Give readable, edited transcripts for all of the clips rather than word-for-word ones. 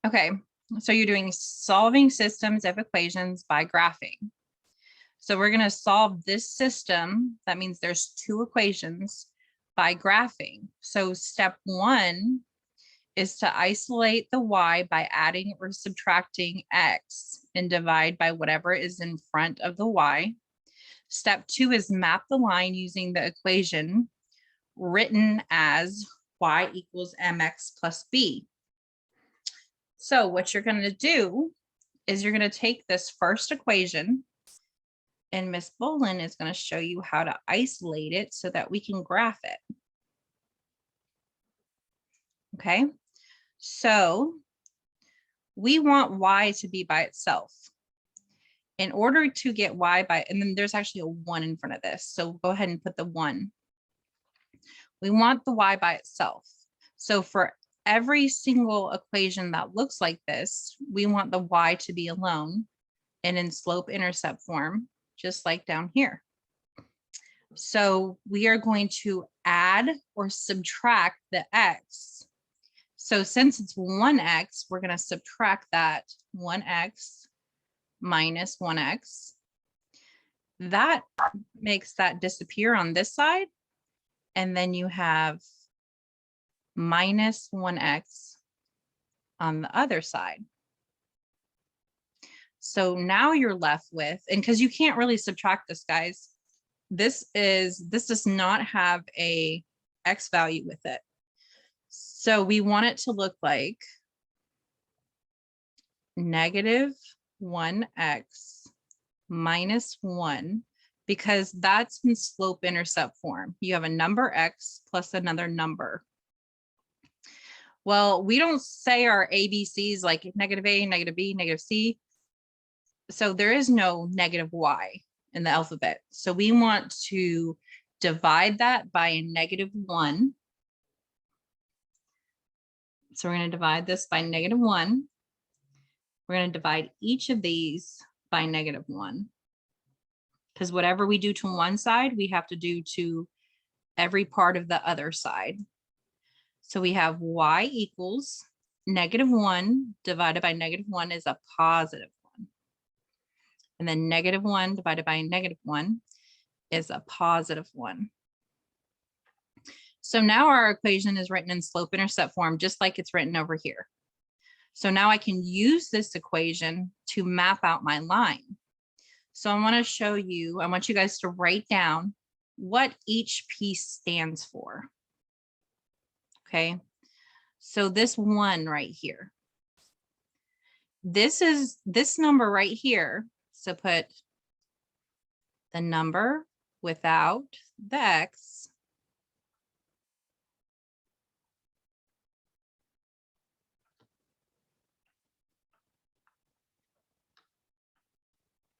Okay, so you're doing solving systems of equations by graphing. So we're going to solve this system. That means there's two equations by graphing. So step one is to isolate the y by adding or subtracting x and divide by whatever is in front of the y. Step two is map the line using the equation written as y equals mx plus b. So what you're going to do is you're going to take this first equation, and Miss Bolin is going to show you how to isolate it so that we can graph it. Okay, so we want y to be by itself. In order to get y by, and then there's actually a 1 in front of this, so go ahead and put the 1. We want the y by itself. So for every single equation that looks like this, we want the y to be alone and in slope-intercept form, just like down here. So we are going to add or subtract the x. So since it's 1x, we're going to subtract that 1x minus 1x. That makes that disappear on this side. And then you have minus 1x on the other side. So now you're left with, and because you can't really subtract this, guys, this does not have a x value with it. So we want it to look like negative 1x minus 1, because that's in slope-intercept form. You have a number x plus another number. Well, we don't say our ABCs like negative A, negative B, negative C. So there is no negative y in the alphabet. So we want to divide that by a negative 1. So we're going to divide this by negative 1. We're going to divide each of these by negative 1. Because whatever we do to one side, we have to do to every part of the other side. So we have y equals negative 1 divided by negative 1 is a positive 1. And then negative 1 divided by negative 1 is a positive 1. So now our equation is written in slope-intercept form, just like it's written over here. So now I can use this equation to map out my line. So I want to show you, I want you guys to write down what each piece stands for. Okay, so this 1 right here, this is this number right here. So put the number without the x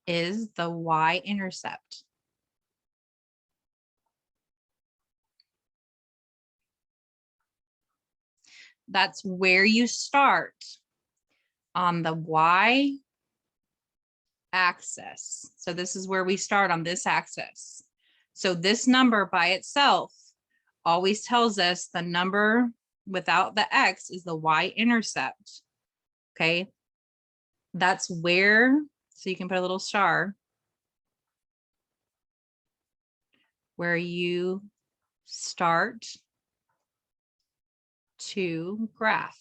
is the y-intercept. That's where you start on the y-axis. So this is where we start on this axis. So this number by itself always tells us the number without the x is the y-intercept. Okay, that's where, so you can put a little star where you start to graph.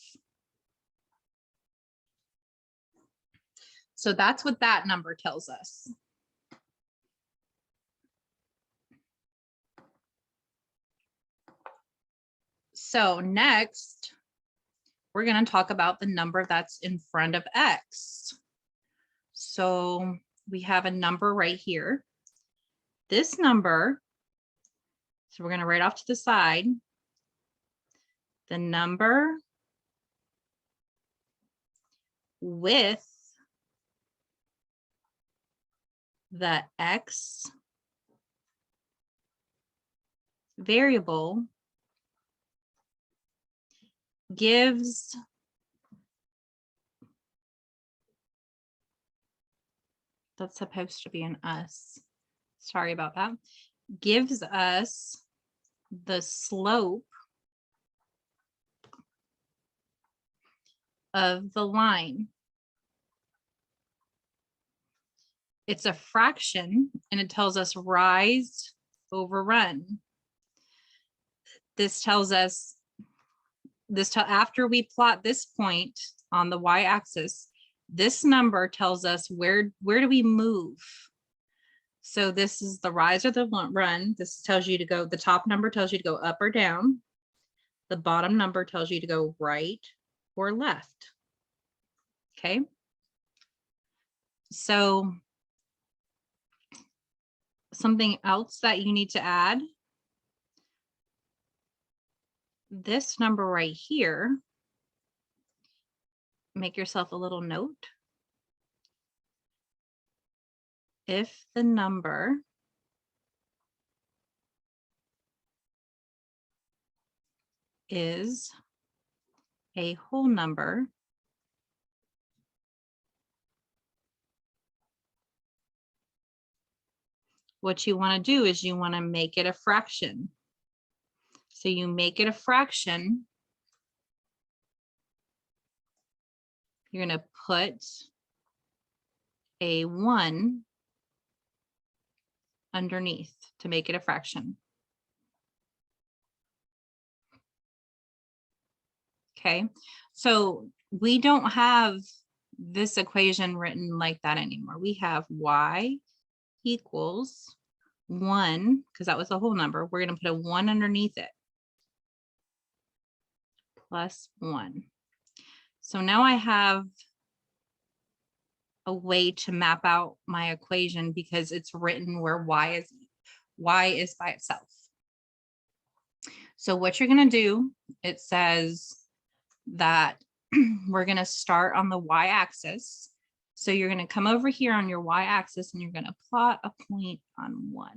So that's what that number tells us. So next, we're going to talk about the number that's in front of x. So we have a number right here. This number, so we're going to write off to the side the number with the x variable gives that's supposed to be an us. Sorry about that. Gives us the slope of the line. It's a fraction and it tells us rise over run. This tells us after we plot this point on the y-axis, this number tells us where do we move. So this is the rise or the run. This tells you to go, the top number tells you to go up or down. The bottom number tells you to go right or left. Okay. So something else that you need to add, this number right here, make yourself a little note. If the number is a whole number, what you want to do is you want to make it a fraction. So you make it a fraction. You're going to put a 1 underneath to make it a fraction. Okay, so we don't have this equation written like that anymore. We have y equals 1, because that was the whole number. We're going to put a 1 underneath it, plus 1. So now I have a way to map out my equation because it's written where y is by itself. So what you're going to do, it says that we're going to start on the y-axis. So you're going to come over here on your y-axis and you're going to plot a point on 1,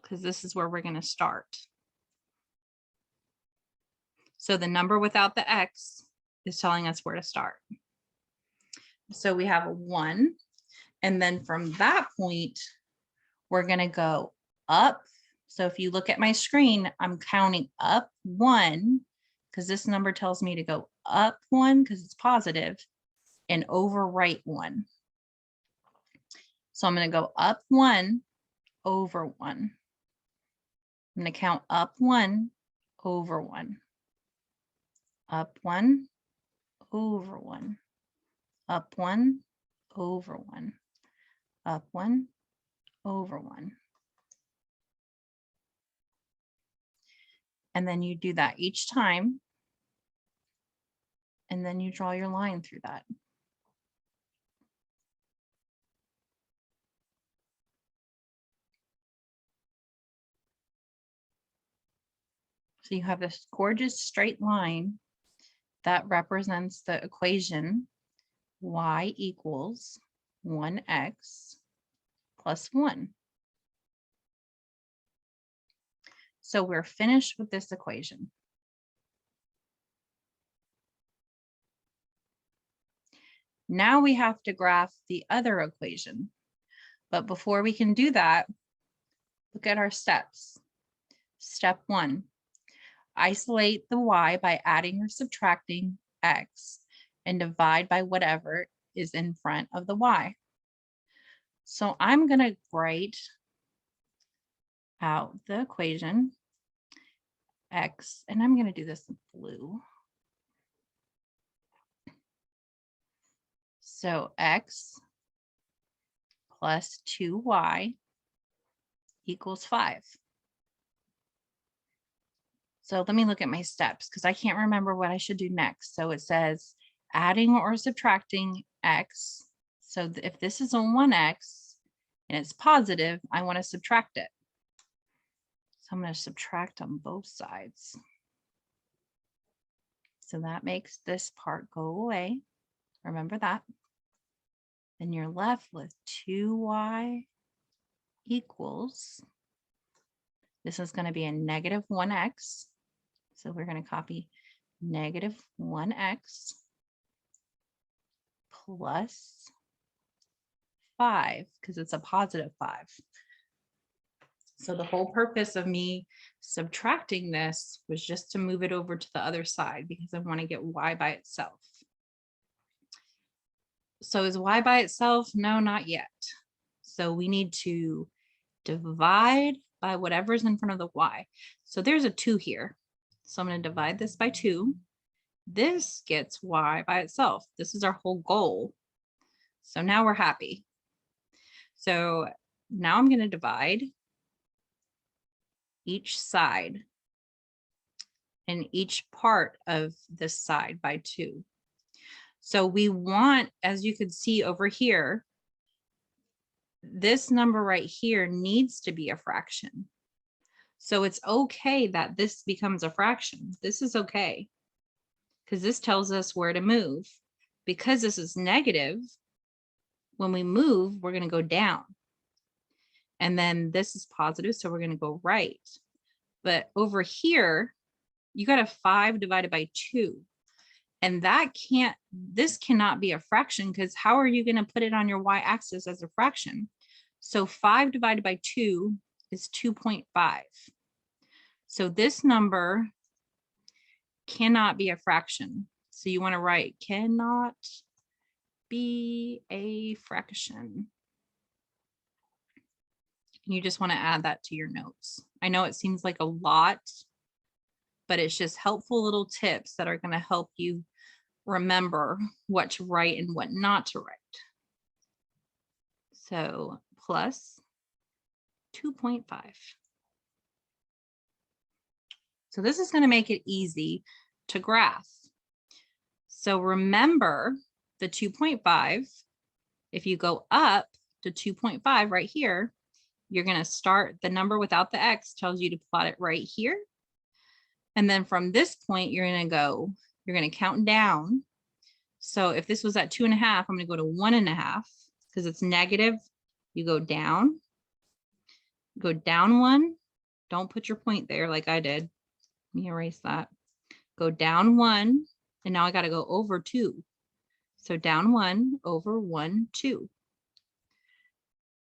because this is where we're going to start. So the number without the x is telling us where to start. So we have a 1, and then from that point, we're going to go up. So if you look at my screen, I'm counting up 1, because this number tells me to go up 1 because it's positive, and over right 1. So I'm going to go up 1, over 1. I'm going to count up 1, over 1. Up 1, over 1. Up 1, over 1. Up 1, over 1. And then you do that each time. And then you draw your line through that. So you have this gorgeous straight line that represents the equation y equals 1x plus 1. So we're finished with this equation. Now we have to graph the other equation. But before we can do that, look at our steps. Step 1, isolate the y by adding or subtracting x and divide by whatever is in front of the y. So I'm going to write out the equation x, and I'm going to do this in blue. So x plus 2y equals 5. So let me look at my steps because I can't remember what I should do next. So it says adding or subtracting x. So if this is on 1x and it's positive, I want to subtract it. So I'm going to subtract on both sides. So that makes this part go away. Remember that. Then you're left with 2y equals, this is going to be a negative 1x. So we're going to copy negative 1x plus 5 because it's a positive 5. So the whole purpose of me subtracting this was just to move it over to the other side because I want to get y by itself. So is y by itself? No, not yet. So we need to divide by whatever's in front of the y. So there's a 2 here. So I'm going to divide this by 2. This gets y by itself. This is our whole goal. So now we're happy. So now I'm going to divide each side and each part of this side by 2. So we want, as you can see over here, this number right here needs to be a fraction. So it's okay that this becomes a fraction. This is okay because this tells us where to move. Because this is negative, when we move, we're going to go down. And then this is positive, so we're going to go right. But over here, you got a 5 divided by 2. And this cannot be a fraction because how are you going to put it on your y-axis as a fraction? So 5 divided by 2 is 2.5. So this number cannot be a fraction. So you want to write cannot be a fraction. You just want to add that to your notes. I know it seems like a lot, but it's just helpful little tips that are going to help you remember what to write and what not to write. So plus 2.5. So this is going to make it easy to graph. So remember the 2.5. If you go up to 2.5 right here, you're going to start the number without the x tells you to plot it right here. And then from this point, you're going to count down. So if this was at 2.5, I'm going to go to 1.5 because it's negative. You go down 1. Don't put your point there like I did. Let me erase that. Go down 1. And now I got to go over 2. So down 1 over 1, 2.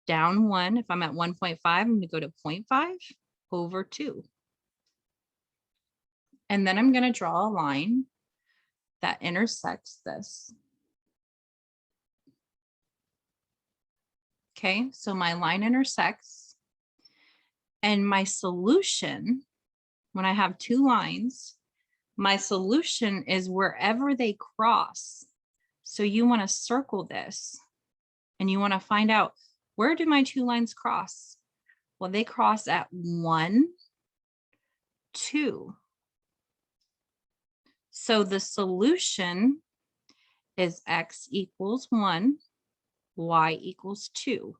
Down 1, if I'm at 1.5, I'm going to go to 0.5 over 2. And then I'm going to draw a line that intersects this. Okay, so my line intersects. And my solution, when I have 2 lines, my solution is wherever they cross. So you want to circle this and you want to find out, where do my 2 lines cross? Well, they cross at 1, 2. So the solution is x equals 1, y equals 2.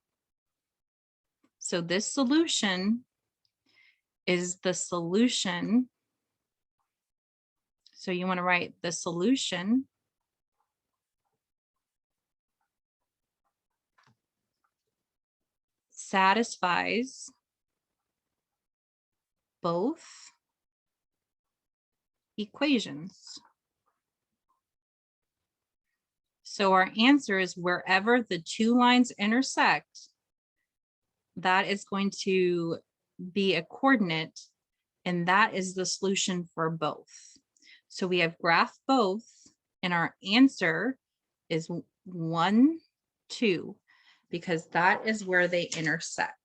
So this solution is the solution. So you want to write the solution satisfies both equations. So our answer is wherever the 2 lines intersect, that is going to be a coordinate, and that is the solution for both. So we have graph both, and our answer is 1, 2, because that is where they intersect.